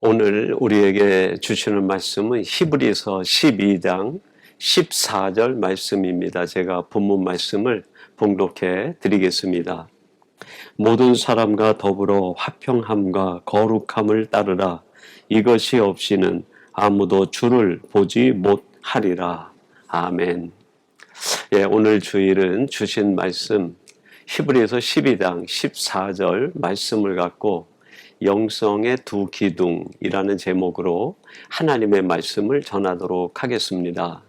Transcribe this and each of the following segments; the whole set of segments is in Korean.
오늘 우리에게 주시는 말씀은 히브리서 12장 14절 말씀입니다. 제가 본문 말씀을 봉독해 드리겠습니다. 모든 사람과 더불어 화평함과 거룩함을 따르라. 이것이 없이는 아무도 주를 보지 못하리라. 아멘. 오늘 주일은 주신 말씀 히브리서 12장 14절 말씀을 갖고 영성의 두 기둥이라는 제목으로 하나님의 말씀을 전하도록 하겠습니다.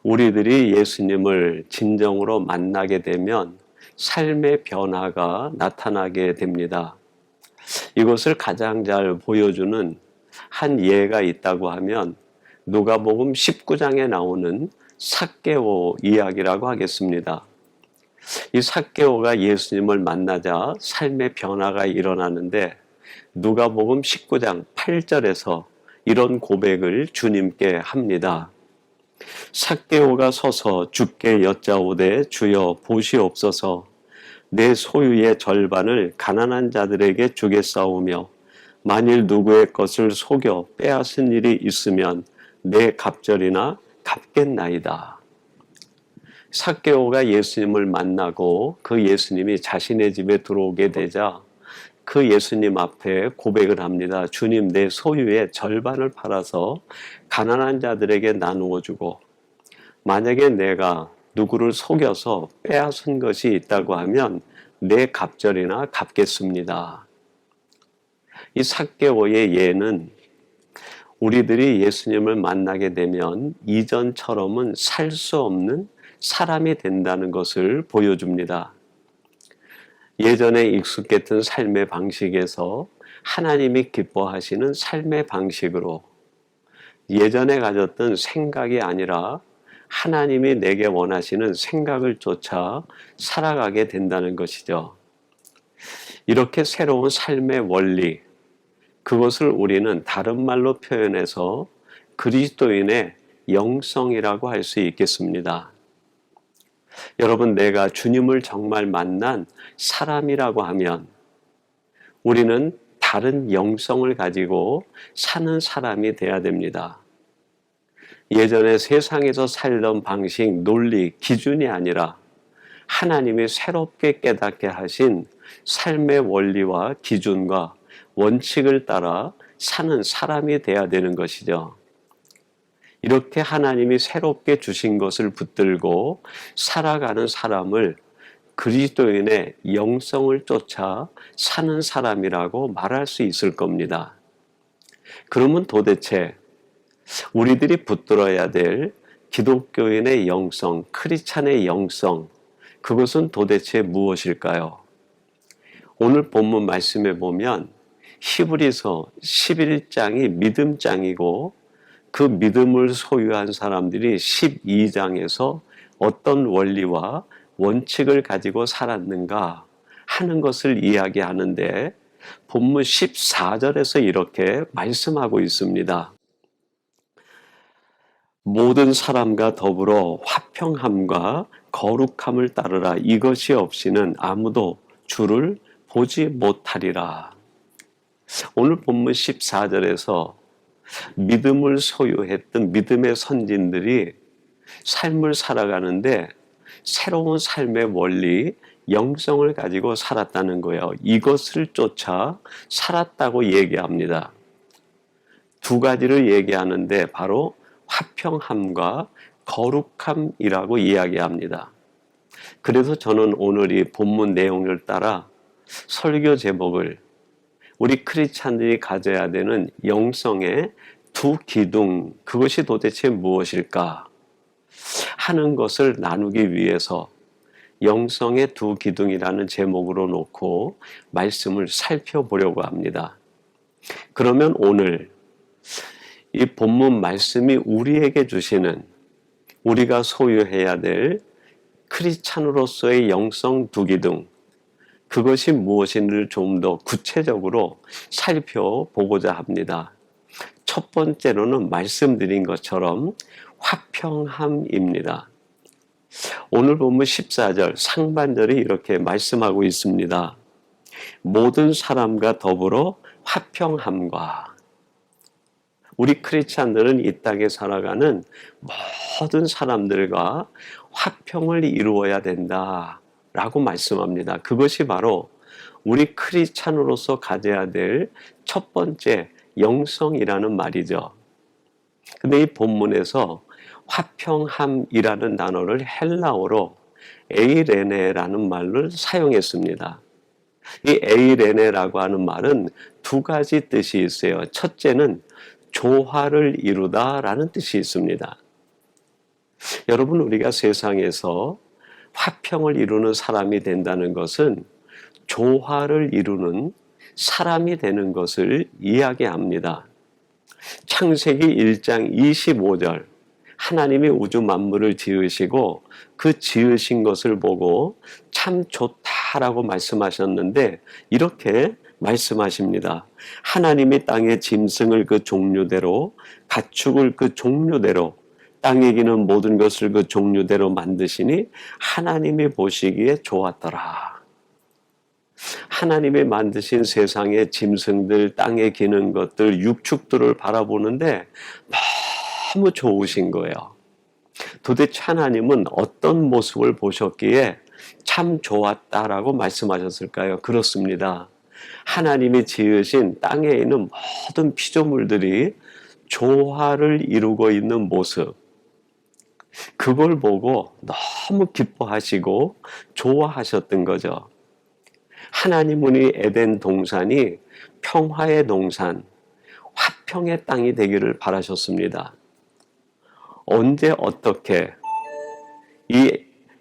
우리들이 예수님을 진정으로 만나게 되면 삶의 변화가 나타나게 됩니다. 이것을 가장 잘 보여주는 한 예가 있다고 하면 누가복음 19장에 나오는 삭개오 이야기라고 하겠습니다. 이 삭개오가 예수님을 만나자 삶의 변화가 일어나는데 누가복음 19장 8절에서 이런 고백을 주님께 합니다. 삭개오가 서서 주께 여짜오되 주여 보시옵소서 내 소유의 절반을 가난한 자들에게 주겠사오며 만일 누구의 것을 속여 빼앗은 일이 있으면 내 갑절이나 갚겠나이다. 삭개오가 예수님을 만나고 그 예수님이 자신의 집에 들어오게 되자 그 예수님 앞에 고백을 합니다. 주님, 내 소유의 절반을 팔아서 가난한 자들에게 나누어 주고 만약에 내가 누구를 속여서 빼앗은 것이 있다고 하면 내 갑절이나 갚겠습니다. 이 삭개오의 예는 우리들이 예수님을 만나게 되면 이전처럼은 살 수 없는 사람이 된다는 것을 보여줍니다. 예전에 익숙했던 삶의 방식에서 하나님이 기뻐하시는 삶의 방식으로 예전에 가졌던 생각이 아니라 하나님이 내게 원하시는 생각을 쫓아 살아가게 된다는 것이죠. 이렇게 새로운 삶의 원리, 그것을 우리는 다른 말로 표현해서 그리스도인의 영성이라고 할 수 있겠습니다. 여러분, 내가 주님을 정말 만난 사람이라고 하면 우리는 다른 영성을 가지고 사는 사람이 돼야 됩니다. 예전에 세상에서 살던 방식, 논리, 기준이 아니라 하나님이 새롭게 깨닫게 하신 삶의 원리와 기준과 원칙을 따라 사는 사람이 돼야 되는 것이죠. 이렇게 하나님이 새롭게 주신 것을 붙들고 살아가는 사람을 그리스도인의 영성을 쫓아 사는 사람이라고 말할 수 있을 겁니다. 그러면 도대체 우리들이 붙들어야 될 기독교인의 영성, 크리스찬의 영성, 그것은 도대체 무엇일까요? 오늘 본문 말씀에 보면 히브리서 11장이 믿음장이고 그 믿음을 소유한 사람들이 12장에서 어떤 원리와 원칙을 가지고 살았는가 하는 것을 이야기하는데 본문 14절에서 이렇게 말씀하고 있습니다. 모든 사람과 더불어 화평함과 거룩함을 따르라. 이것이 없이는 아무도 주를 보지 못하리라. 오늘 본문 14절에서 믿음을 소유했던 믿음의 선진들이 삶을 살아가는데 새로운 삶의 원리, 영성을 가지고 살았다는 거예요. 이것을 쫓아 살았다고 얘기합니다. 두 가지를 얘기하는데 바로 화평함과 거룩함이라고 이야기합니다. 그래서 저는 오늘 이 본문 내용을 따라 설교 제목을 우리 크리스찬들이 가져야 되는 영성의 두 기둥, 그것이 도대체 무엇일까 하는 것을 나누기 위해서 영성의 두 기둥이라는 제목으로 놓고 말씀을 살펴보려고 합니다. 그러면 오늘 이 본문 말씀이 우리에게 주시는 우리가 소유해야 될 크리스찬으로서의 영성 두 기둥, 그것이 무엇인지를 좀 더 구체적으로 살펴보고자 합니다. 첫 번째로는 말씀드린 것처럼 화평함입니다. 오늘 본문 14절 상반절이 이렇게 말씀하고 있습니다. 모든 사람과 더불어 화평함과 우리 크리스찬들은 이 땅에 살아가는 모든 사람들과 화평을 이루어야 된다라고 말씀합니다. 그것이 바로 우리 크리스찬으로서 가져야 될 첫 번째 영성이라는 말이죠. 근데 이 본문에서 화평함이라는 단어를 헬라어로 에이레네라는 말을 사용했습니다. 이 에이레네라고 하는 말은 두 가지 뜻이 있어요. 첫째는 조화를 이루다라는 뜻이 있습니다. 여러분, 우리가 세상에서 화평을 이루는 사람이 된다는 것은 조화를 이루는 사람이 되는 것을 이야기합니다. 창세기 1장 25절 하나님이 우주 만물을 지으시고 그 지으신 것을 보고 참 좋다라고 말씀하셨는데 이렇게 말씀하십니다. 하나님이 땅의 짐승을 그 종류대로 가축을 그 종류대로 땅에 기는 모든 것을 그 종류대로 만드시니 하나님이 보시기에 좋았더라. 하나님이 만드신 세상의 짐승들, 땅에 기는 것들, 육축들을 바라보는데 너무 좋으신 거예요. 도대체 하나님은 어떤 모습을 보셨기에 참 좋았다라고 말씀하셨을까요? 그렇습니다. 하나님이 지으신 땅에 있는 모든 피조물들이 조화를 이루고 있는 모습, 그걸 보고 너무 기뻐하시고 좋아하셨던 거죠. 하나님은 이 에덴 동산이 평화의 동산, 화평의 땅이 되기를 바라셨습니다. 언제 어떻게 이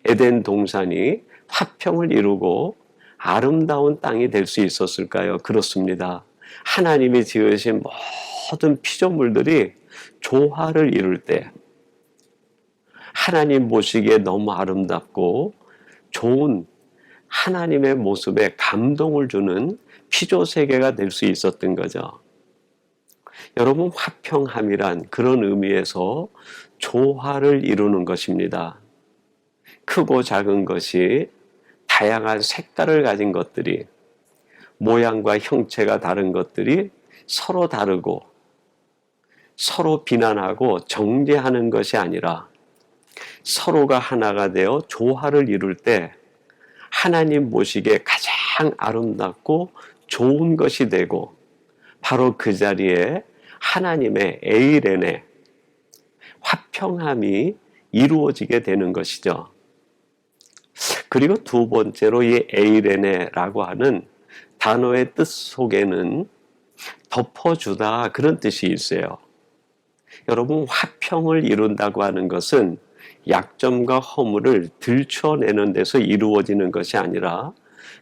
에덴 동산이 화평을 이루고 아름다운 땅이 될 수 있었을까요? 그렇습니다. 하나님이 지으신 모든 피조물들이 조화를 이룰 때 하나님 보시기에 너무 아름답고 좋은 하나님의 모습에 감동을 주는 피조세계가 될 수 있었던 거죠. 여러분, 화평함이란 그런 의미에서 조화를 이루는 것입니다. 크고 작은 것이 다양한 색깔을 가진 것들이 모양과 형체가 다른 것들이 서로 다르고 서로 비난하고 정죄하는 것이 아니라 서로가 하나가 되어 조화를 이룰 때 하나님 보시기에 가장 아름답고 좋은 것이 되고 바로 그 자리에 하나님의 에이레네 화평함이 이루어지게 되는 것이죠. 그리고 두 번째로 이 에이레네라고 하는 단어의 뜻 속에는 덮어주다 그런 뜻이 있어요. 여러분, 화평을 이룬다고 하는 것은 약점과 허물을 들춰내는 데서 이루어지는 것이 아니라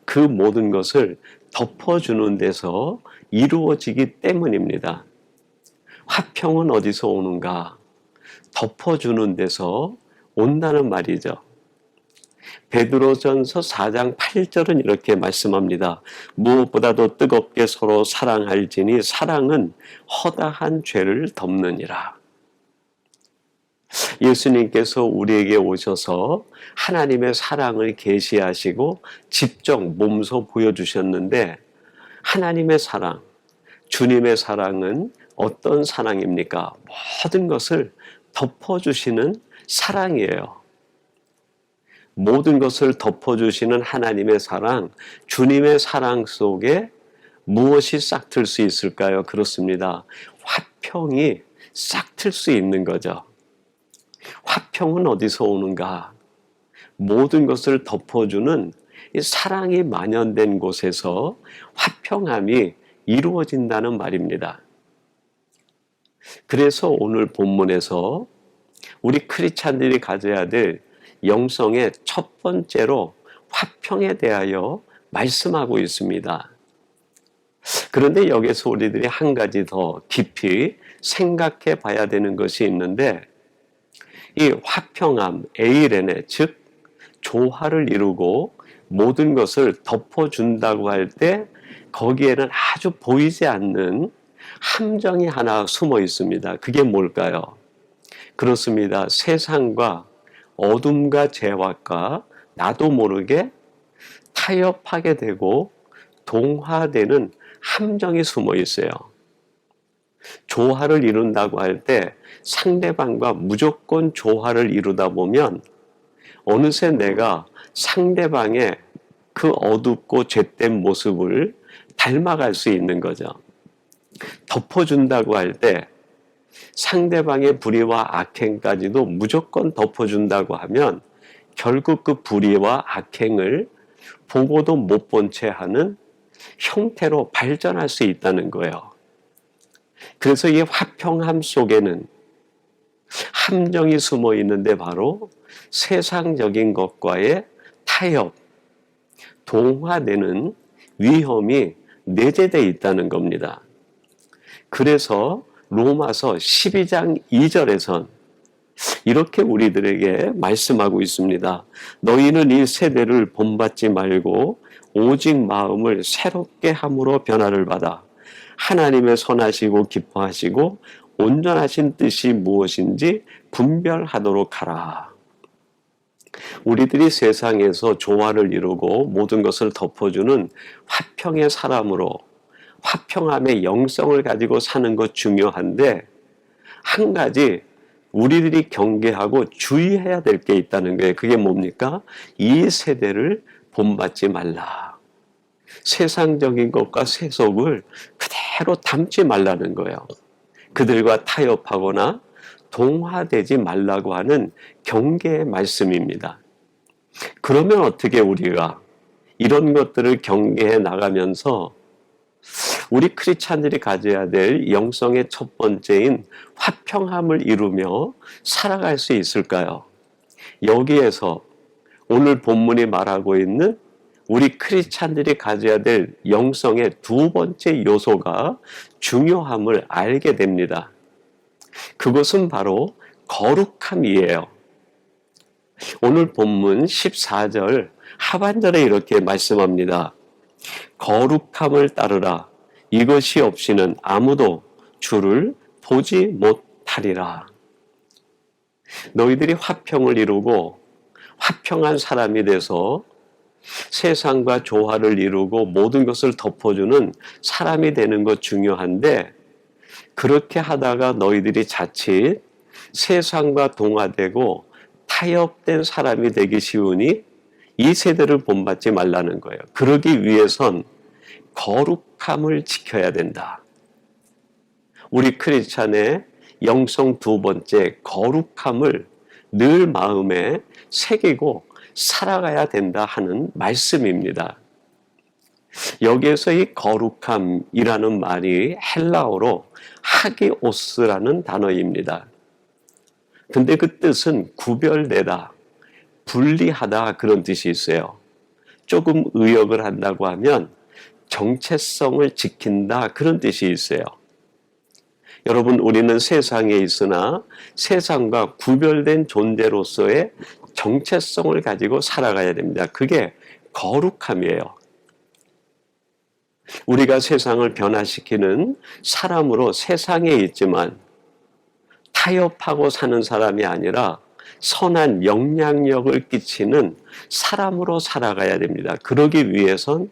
그 모든 것을 덮어주는 데서 이루어지기 때문입니다. 화평은 어디서 오는가? 덮어주는 데서 온다는 말이죠. 베드로전서 4장 8절은 이렇게 말씀합니다. 무엇보다도 뜨겁게 서로 사랑할지니 사랑은 허다한 죄를 덮느니라. 예수님께서 우리에게 오셔서 하나님의 사랑을 계시하시고 직접 몸소 보여주셨는데 하나님의 사랑, 주님의 사랑은 어떤 사랑입니까? 모든 것을 덮어주시는 사랑이에요. 모든 것을 덮어주시는 하나님의 사랑, 주님의 사랑 속에 무엇이 싹틀 수 있을까요? 그렇습니다. 화평이 싹틀 수 있는 거죠. 화평은 어디서 오는가? 모든 것을 덮어주는 이 사랑이 만연된 곳에서 화평함이 이루어진다는 말입니다. 그래서 오늘 본문에서 우리 크리스찬들이 가져야 될 영성의 첫 번째로 화평에 대하여 말씀하고 있습니다. 그런데 여기서 우리들이 한 가지 더 깊이 생각해 봐야 되는 것이 있는데 이 화평함, 에이레네, 즉 조화를 이루고 모든 것을 덮어준다고 할 때 거기에는 아주 보이지 않는 함정이 하나 숨어 있습니다. 그게 뭘까요? 그렇습니다. 세상과 어둠과 죄악과 나도 모르게 타협하게 되고 동화되는 함정이 숨어 있어요. 조화를 이룬다고 할 때 상대방과 무조건 조화를 이루다 보면 어느새 내가 상대방의 그 어둡고 죄된 모습을 닮아갈 수 있는 거죠. 덮어준다고 할 때 상대방의 불의와 악행까지도 무조건 덮어준다고 하면 결국 그 불의와 악행을 보고도 못 본 채 하는 형태로 발전할 수 있다는 거예요. 그래서 이 화평함 속에는 함정이 숨어 있는데 바로 세상적인 것과의 타협, 동화되는 위험이 내재되어 있다는 겁니다. 그래서 로마서 12장 2절에선 이렇게 우리들에게 말씀하고 있습니다. 너희는 이 세대를 본받지 말고 오직 마음을 새롭게 함으로 변화를 받아 하나님의 선하시고 기뻐하시고 온전하신 뜻이 무엇인지 분별하도록 하라. 우리들이 세상에서 조화를 이루고 모든 것을 덮어주는 화평의 사람으로 화평함의 영성을 가지고 사는 것 중요한데 한 가지 우리들이 경계하고 주의해야 될 게 있다는 거예요. 그게 뭡니까? 이 세대를 본받지 말라. 세상적인 것과 세속을 그대로 담지 말라는 거예요. 그들과 타협하거나 동화되지 말라고 하는 경계의 말씀입니다. 그러면 어떻게 우리가 이런 것들을 경계해 나가면서 우리 크리스찬들이 가져야 될 영성의 첫 번째인 화평함을 이루며 살아갈 수 있을까요? 여기에서 오늘 본문이 말하고 있는 우리 크리스찬들이 가져야 될 영성의 두 번째 요소가 중요함을 알게 됩니다. 그것은 바로 거룩함이에요. 오늘 본문 14절 하반절에 이렇게 말씀합니다. 거룩함을 따르라. 이것이 없이는 아무도 주를 보지 못하리라. 너희들이 화평을 이루고 화평한 사람이 돼서 세상과 조화를 이루고 모든 것을 덮어주는 사람이 되는 것 중요한데 그렇게 하다가 너희들이 자칫 세상과 동화되고 타협된 사람이 되기 쉬우니 이 세대를 본받지 말라는 거예요. 그러기 위해선 거룩함을 지켜야 된다. 우리 크리스찬의 영성 두 번째 거룩함을 늘 마음에 새기고 살아가야 된다 하는 말씀입니다. 여기에서 이 거룩함이라는 말이 헬라어로 하기오스라는 단어입니다. 근데 그 뜻은 구별되다, 분리하다 그런 뜻이 있어요. 조금 의역을 한다고 하면 정체성을 지킨다 그런 뜻이 있어요. 여러분, 우리는 세상에 있으나 세상과 구별된 존재로서의 정체성을 가지고 살아가야 됩니다. 그게 거룩함이에요. 우리가 세상을 변화시키는 사람으로 세상에 있지만 타협하고 사는 사람이 아니라 선한 영향력을 끼치는 사람으로 살아가야 됩니다. 그러기 위해선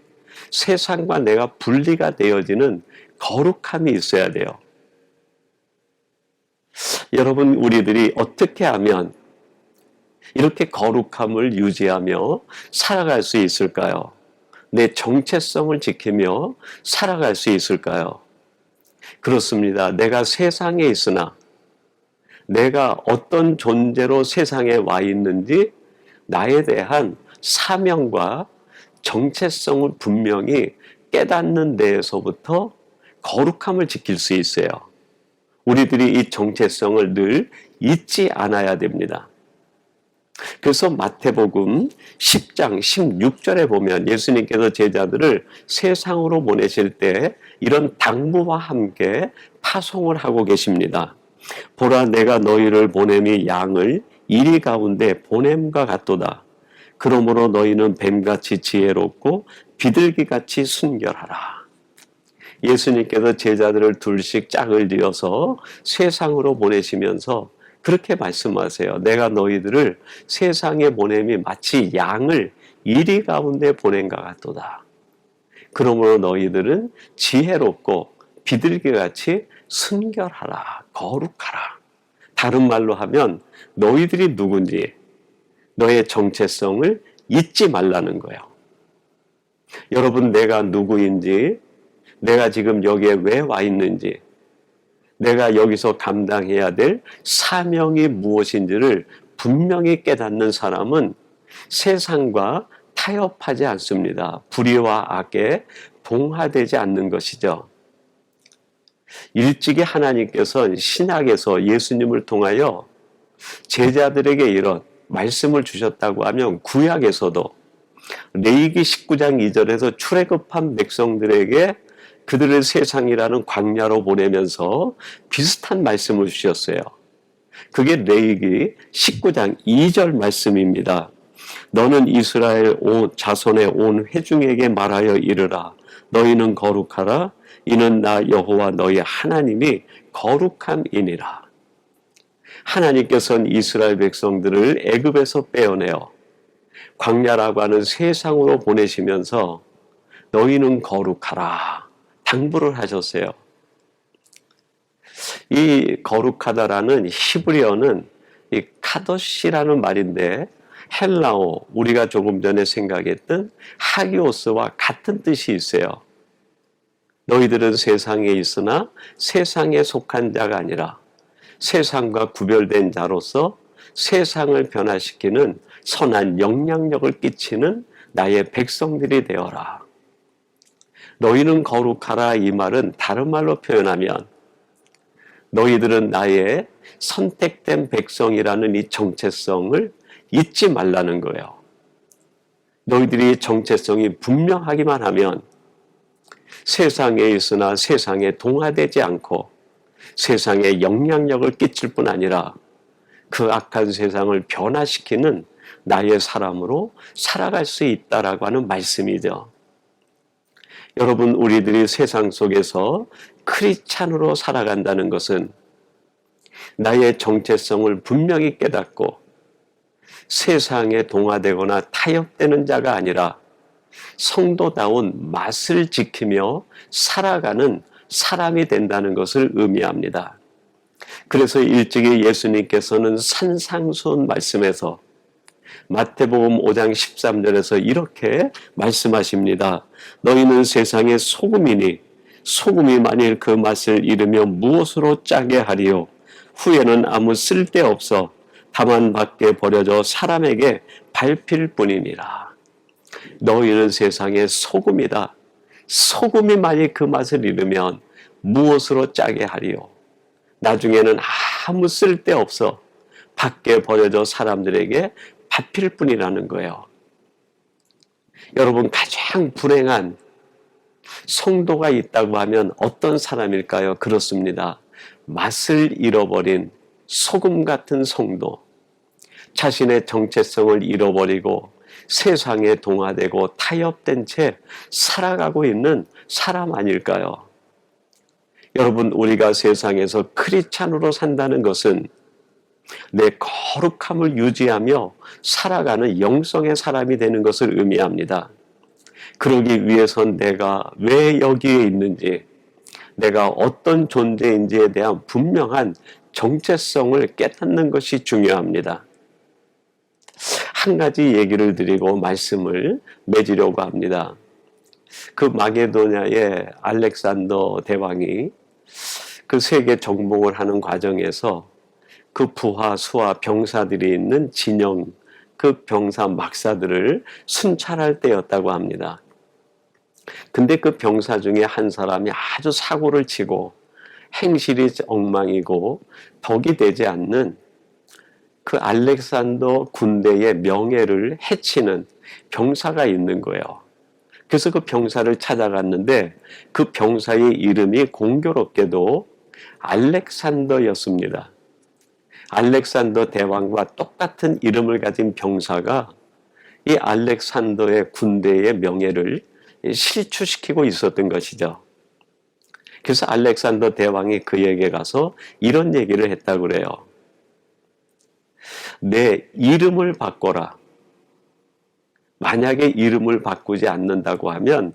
세상과 내가 분리가 되어지는 거룩함이 있어야 돼요. 여러분, 우리들이 어떻게 하면 이렇게 거룩함을 유지하며 살아갈 수 있을까요? 내 정체성을 지키며 살아갈 수 있을까요? 그렇습니다. 내가 세상에 있으나 내가 어떤 존재로 세상에 와 있는지 나에 대한 사명과 정체성을 분명히 깨닫는 데에서부터 거룩함을 지킬 수 있어요. 우리들이 이 정체성을 늘 잊지 않아야 됩니다. 그래서 마태복음 10장 16절에 보면 예수님께서 제자들을 세상으로 보내실 때 이런 당부와 함께 파송을 하고 계십니다. 보라, 내가 너희를 보냄이 양을 이리 가운데 보냄과 같도다. 그러므로 너희는 뱀같이 지혜롭고 비둘기같이 순결하라. 예수님께서 제자들을 둘씩 짝을 지어서 세상으로 보내시면서 그렇게 말씀하세요. 내가 너희들을 세상에 보냄이 마치 양을 이리 가운데 보낸 것 같도다. 그러므로 너희들은 지혜롭고 비둘기같이 순결하라, 거룩하라. 다른 말로 하면 너희들이 누군지, 너의 정체성을 잊지 말라는 거예요. 여러분, 내가 누구인지, 내가 지금 여기에 왜 와 있는지, 내가 여기서 감당해야 될 사명이 무엇인지를 분명히 깨닫는 사람은 세상과 타협하지 않습니다. 불의와 악에 동화되지 않는 것이죠. 일찍이 하나님께서 신약에서 예수님을 통하여 제자들에게 이런 말씀을 주셨다고 하면 구약에서도 레위기 19장 2절에서 출애굽한 백성들에게 그들을 세상이라는 광야로 보내면서 비슷한 말씀을 주셨어요. 그게 레위기 19장 2절 말씀입니다. 너는 이스라엘 자손의 온 회중에게 말하여 이르라. 너희는 거룩하라. 이는 나 여호와 너희 하나님이 거룩함이니라. 하나님께서는 이스라엘 백성들을 애굽에서 빼어내어 광야라고 하는 세상으로 보내시면서 너희는 거룩하라 당부를 하셨어요. 이 거룩하다라는 히브리어는 이 카도시라는 말인데 헬라어, 우리가 조금 전에 생각했던 하기오스와 같은 뜻이 있어요. 너희들은 세상에 있으나 세상에 속한 자가 아니라 세상과 구별된 자로서 세상을 변화시키는 선한 영향력을 끼치는 나의 백성들이 되어라. 너희는 거룩하라 이 말은 다른 말로 표현하면 너희들은 나의 선택된 백성이라는 이 정체성을 잊지 말라는 거예요. 너희들이 정체성이 분명하기만 하면 세상에 있으나 세상에 동화되지 않고 세상에 영향력을 끼칠 뿐 아니라 그 악한 세상을 변화시키는 나의 사람으로 살아갈 수 있다라고 하는 말씀이죠. 여러분, 우리들이 세상 속에서 크리스찬으로 살아간다는 것은 나의 정체성을 분명히 깨닫고 세상에 동화되거나 타협되는 자가 아니라 성도다운 맛을 지키며 살아가는 사람이 된다는 것을 의미합니다. 그래서 일찍이 예수님께서는 산상수훈 말씀에서 마태복음 5장 13절에서 이렇게 말씀하십니다. 너희는 세상의 소금이니 소금이 만일 그 맛을 잃으며 무엇으로 짜게 하리요? 후에는 아무 쓸데없어 다만 밖에 버려져 사람에게 밟힐 뿐이니라. 너희는 세상의 소금이다. 소금이 만일 그 맛을 잃으면 무엇으로 짜게 하리요? 나중에는 아무 쓸데없어 밖에 버려져 사람들에게 밟힐 뿐이라는 거예요. 여러분, 가장 불행한 성도가 있다고 하면 어떤 사람일까요? 그렇습니다. 맛을 잃어버린 소금 같은 성도, 자신의 정체성을 잃어버리고 세상에 동화되고 타협된 채 살아가고 있는 사람 아닐까요? 여러분, 우리가 세상에서 크리스찬으로 산다는 것은 내 거룩함을 유지하며 살아가는 영성의 사람이 되는 것을 의미합니다. 그러기 위해선 내가 왜 여기에 있는지, 내가 어떤 존재인지에 대한 분명한 정체성을 깨닫는 것이 중요합니다. 한 가지 얘기를 드리고 말씀을 맺으려고 합니다. 그 마게도냐의 알렉산더 대왕이 그 세계 정복을 하는 과정에서 그 부하, 수하, 병사들이 있는 진영, 그 병사 막사들을 순찰할 때였다고 합니다. 근데 그 병사 중에 한 사람이 아주 사고를 치고 행실이 엉망이고 덕이 되지 않는 그 알렉산더 군대의 명예를 해치는 병사가 있는 거예요. 그래서 그 병사를 찾아갔는데 그 병사의 이름이 공교롭게도 알렉산더였습니다. 알렉산더 대왕과 똑같은 이름을 가진 병사가 이 알렉산더의 군대의 명예를 실추시키고 있었던 것이죠. 그래서 알렉산더 대왕이 그에게 가서 이런 얘기를 했다고 그래요. 내 이름을 바꿔라. 만약에 이름을 바꾸지 않는다고 하면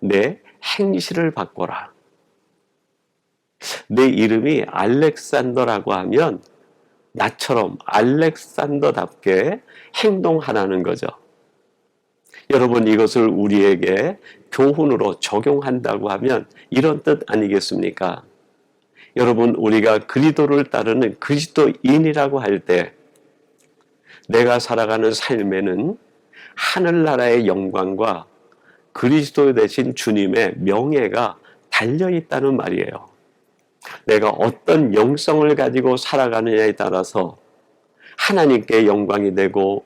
내 행실을 바꿔라. 내 이름이 알렉산더라고 하면 나처럼 알렉산더답게 행동하라는 거죠. 여러분, 이것을 우리에게 교훈으로 적용한다고 하면 이런 뜻 아니겠습니까? 여러분, 우리가 그리스도를 따르는 그리스도인이라고 할 때 내가 살아가는 삶에는 하늘나라의 영광과 그리스도 되신 주님의 명예가 달려있다는 말이에요. 내가 어떤 영성을 가지고 살아가느냐에 따라서 하나님께 영광이 되고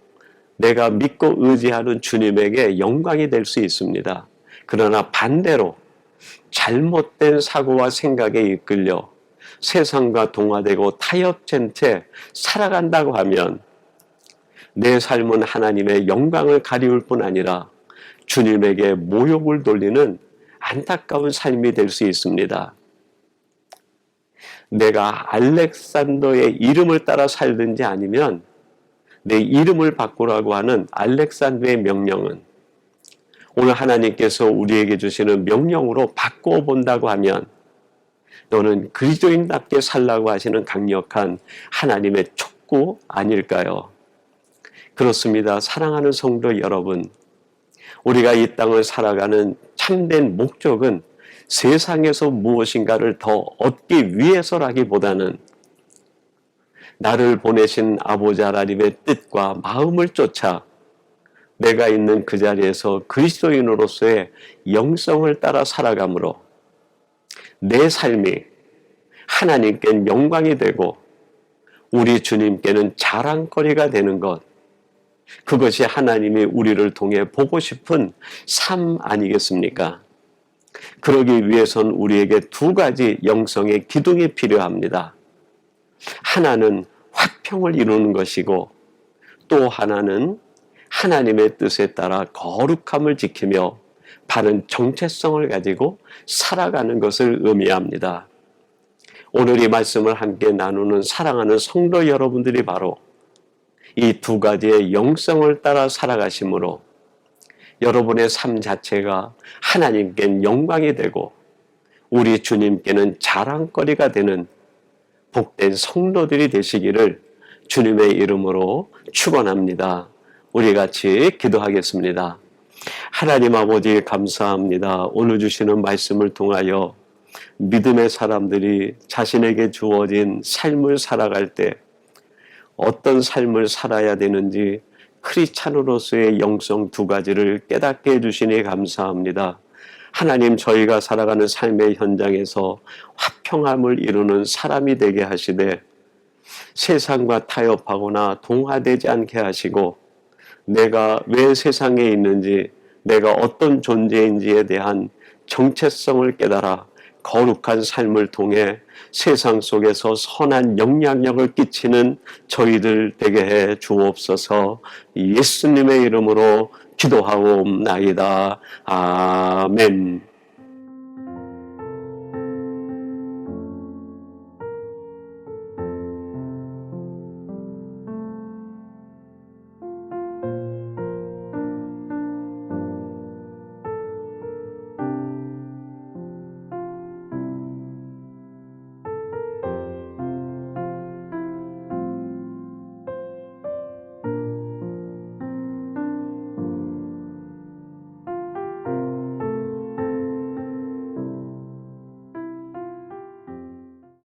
내가 믿고 의지하는 주님에게 영광이 될 수 있습니다. 그러나 반대로 잘못된 사고와 생각에 이끌려 세상과 동화되고 타협된 채 살아간다고 하면 내 삶은 하나님의 영광을 가리울 뿐 아니라 주님에게 모욕을 돌리는 안타까운 삶이 될 수 있습니다. 내가 알렉산더의 이름을 따라 살든지 아니면 내 이름을 바꾸라고 하는 알렉산더의 명령은 오늘 하나님께서 우리에게 주시는 명령으로 바꾸어 본다고 하면 너는 그리스도인답게 살라고 하시는 강력한 하나님의 촉구 아닐까요? 그렇습니다. 사랑하는 성도 여러분, 우리가 이 땅을 살아가는 참된 목적은 세상에서 무엇인가를 더 얻기 위해서라기보다는 나를 보내신 아버지 하나님의 뜻과 마음을 쫓아 내가 있는 그 자리에서 그리스도인으로서의 영성을 따라 살아가므로 내 삶이 하나님께 영광이 되고 우리 주님께는 자랑거리가 되는 것, 그것이 하나님이 우리를 통해 보고 싶은 삶 아니겠습니까? 그러기 위해선 우리에게 두 가지 영성의 기둥이 필요합니다. 하나는 화평을 이루는 것이고 또 하나는 하나님의 뜻에 따라 거룩함을 지키며 바른 정체성을 가지고 살아가는 것을 의미합니다. 오늘 이 말씀을 함께 나누는 사랑하는 성도 여러분들이 바로 이 두 가지의 영성을 따라 살아가심으로 여러분의 삶 자체가 하나님께 영광이 되고 우리 주님께는 자랑거리가 되는 복된 성도들이 되시기를 주님의 이름으로 축원합니다. 우리 같이 기도하겠습니다. 하나님 아버지 감사합니다. 오늘 주시는 말씀을 통하여 믿음의 사람들이 자신에게 주어진 삶을 살아갈 때 어떤 삶을 살아야 되는지 크리스찬으로서의 영성 두 가지를 깨닫게 해주시니 감사합니다. 하나님, 저희가 살아가는 삶의 현장에서 화평함을 이루는 사람이 되게 하시되 세상과 타협하거나 동화되지 않게 하시고 내가 왜 세상에 있는지 내가 어떤 존재인지에 대한 정체성을 깨달아 거룩한 삶을 통해 세상 속에서 선한 영향력을 끼치는 저희들 되게 해 주옵소서. 예수님의 이름으로 기도하옵나이다. 아멘.